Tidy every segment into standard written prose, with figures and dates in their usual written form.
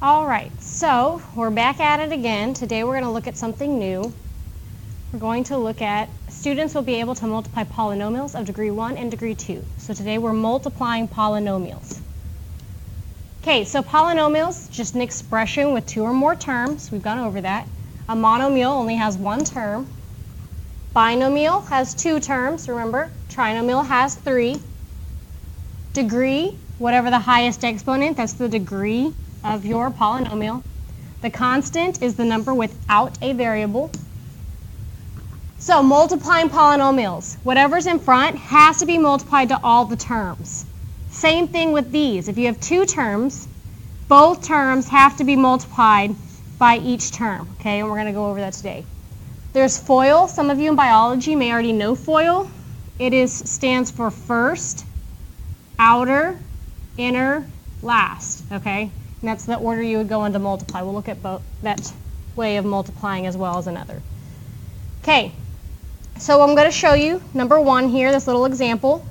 All right, so we're back at it again. Today we're going to look at something new. We're going to look at students will be able to multiply polynomials of degree 1 and degree 2. So today we're multiplying polynomials. Okay, so polynomials, just an expression with two or more terms. We've gone over that. A monomial only has one term. Binomial has two terms, remember. Trinomial has three. Degree, whatever the highest exponent, that's the degree of your polynomial. The constant is the number without a variable. So multiplying polynomials, whatever's in front has to be multiplied to all the terms. Same thing with these. If you have two terms, both terms have to be multiplied by each term. Okay, and we're going to go over that today. There's FOIL. Some of you in biology may already know FOIL. It stands for first, outer, inner, last. Okay, and that's the order you would go in to multiply. We'll look at both that way of multiplying as well as another. Okay, so I'm going to show you number one here, this little example.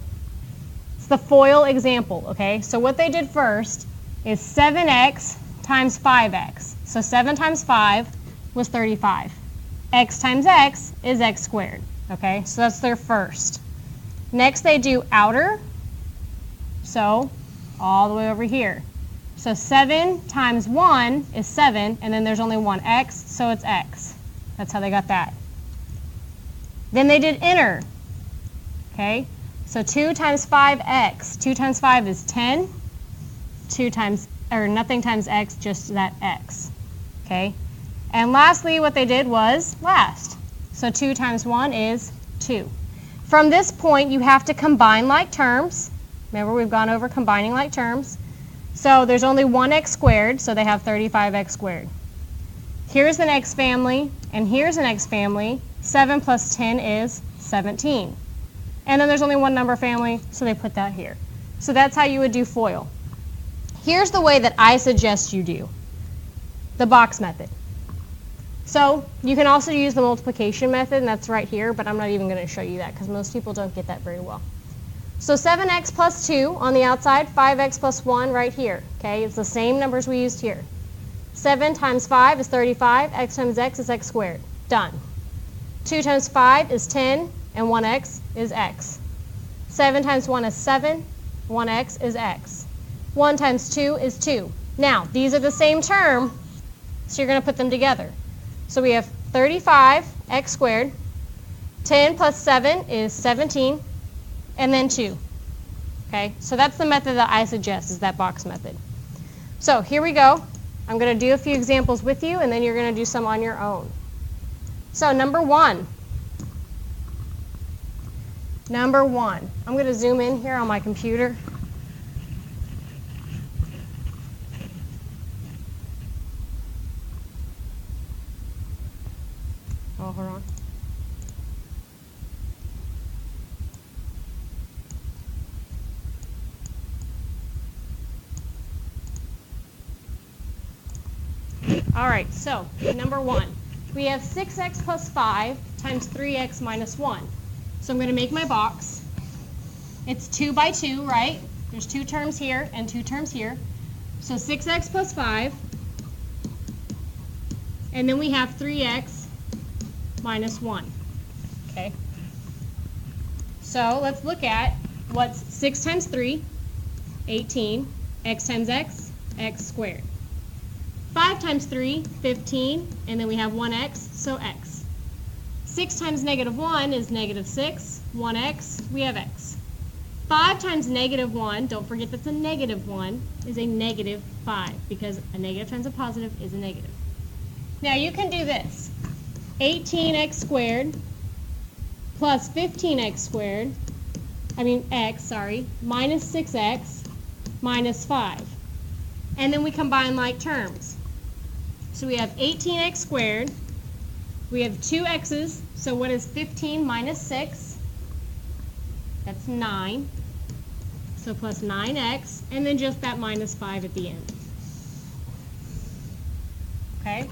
It's the FOIL example. Okay, so what they did first is 7x times 5x. So 7 times 5 was 35. X times x is x squared. Okay, so that's their first. Next they do outer, so all the way over here. So 7 times 1 is 7, and then there's only one x, so it's x. That's how they got that. Then they did inner. Okay, so 2 times 5x. 2 times 5 is 10. Nothing times x, just that x. Okay, and lastly what they did was last. So 2 times 1 is 2. From this point you have to combine like terms. Remember, we've gone over combining like terms. So there's only one x squared, so they have 35x squared. Here's an x family, and here's an x family. 7 plus 10 is 17. And then there's only one number family, so they put that here. So that's how you would do FOIL. Here's the way that I suggest you do the box method. So you can also use the multiplication method, and that's right here, but I'm not even going to show you that because most people don't get that very well. So 7x plus 2 on the outside, 5x plus 1 right here. Okay, it's the same numbers we used here. 7 times 5 is 35. X times x is x squared. Done. 2 times 5 is 10, and 1x is x. 7 times 1 is 7. 1x is x. 1 times 2 is 2. Now, these are the same term, so you're going to put them together. So we have 35 x squared. 10 plus 7 is 17. And then 2. Okay, so that's the method that I suggest, is that box method. So here we go. I'm going to do a few examples with you, and then you're going to do some on your own. So number one. I'm going to zoom in here on my computer. Oh, hold on. All right, so number one, we have 6x plus 5 times 3x minus 1. So I'm going to make my box. It's 2 by 2, right? There's two terms here and two terms here. So 6x plus 5. And then we have 3x minus 1. Okay. So let's look at what's 6 times 3, 18. X times x, x squared. 5 times 3, 15, and then we have 1x, so x. 6 times negative 1 is negative 6. 1x, we have x. 5 times negative 1, don't forget that's a negative 1, is a negative 5, because a negative times a positive is a negative. Now you can do this. 18x squared plus 15x squared, minus 6x minus 5. And then we combine like terms. So we have 18x squared. We have two x's. So what is 15 minus 6? That's 9. So plus 9x. And then just that minus 5 at the end. Okay?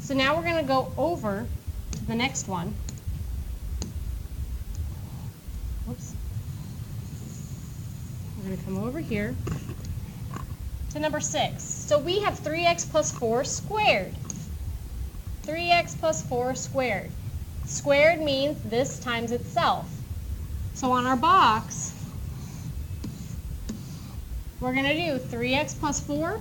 So now we're going to go over to the next one. Whoops. We're going to come over here. to number 6. So we have 3x plus 4 squared. 3x plus 4 squared. Squared means this times itself. So on our box, we're going to do 3x plus 4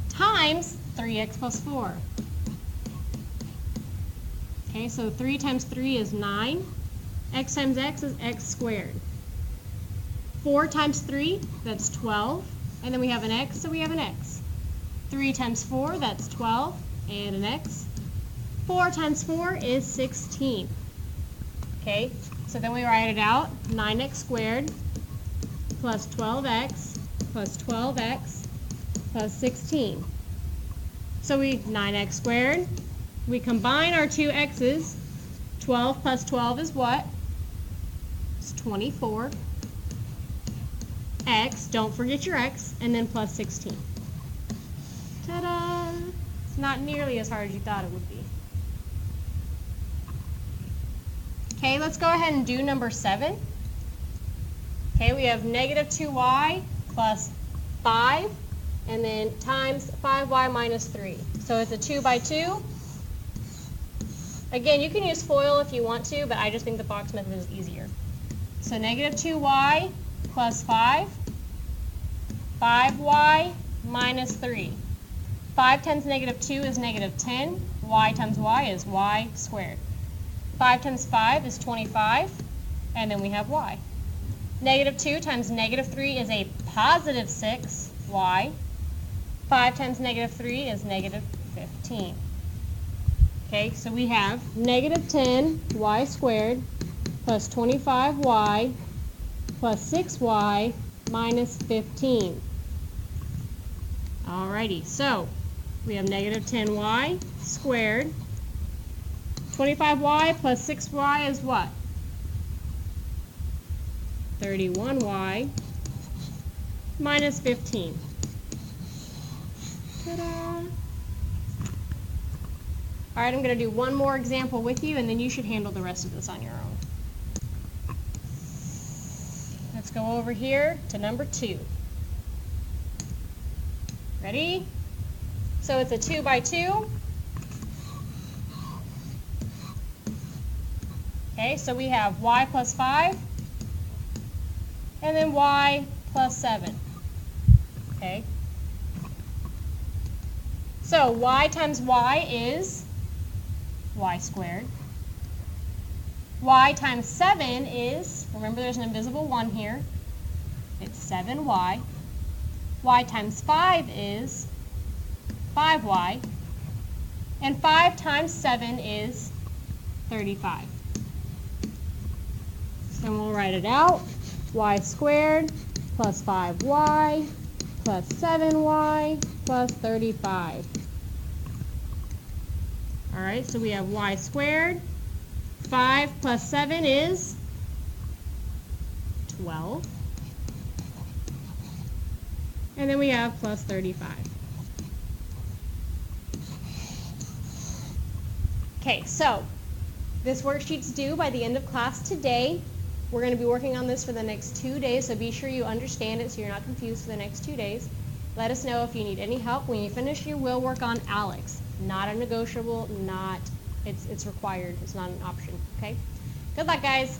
times 3x plus 4. Okay, so 3 times 3 is 9. X times x is x squared. 4 times 3, that's 12. And then we have an x, so we have an x. 3 times 4, that's 12, and an x. 4 times 4 is 16. Okay, so then we write it out. 9x squared plus 12x plus 12x plus 16. So 9x squared. We combine our two x's. 12 plus 12 is what? It's 24. X, don't forget your x, and then plus 16. Ta-da! It's not nearly as hard as you thought it would be. Okay, let's go ahead and do number 7. Okay, we have negative 2y plus 5, and then times 5y minus 3. So it's a 2 by 2. Again, you can use FOIL if you want to, but I just think the box method is easier. So negative 2y plus 5, 5y minus 3. 5 times negative 2 is negative 10. Y times y is y squared. 5 times 5 is 25, and then we have y. Negative 2 times negative 3 is a positive 6y. 5 times negative 3 is negative 15. Okay, so we have negative 10y squared plus 25y plus 6y minus 15. Alrighty, so we have negative 10y squared. 25y plus 6y is what? 31y minus 15. Ta-da! All right, I'm going to do one more example with you, and then you should handle the rest of this on your own. Let's go over here to number 2. Ready? So it's a 2 by 2. Okay, so we have y plus 5, and then y plus 7. Okay. So y times y is y squared. Y times 7 is, remember there's an invisible 1 here, it's 7y. Y times 5 is 5y. And 5 times 7 is 35. So we'll write it out. Y squared plus 5y plus 7y plus 35. All right, so we have y squared. 5 plus 7 is 12. And then we have plus 35. Okay, so this worksheet's due by the end of class today. We're going to be working on this for the next 2 days, so be sure you understand it so you're not confused for the next 2 days. Let us know if you need any help. When you finish, you will work on Alex. Not a negotiable, it's required. It's not an option, okay? Good luck, guys.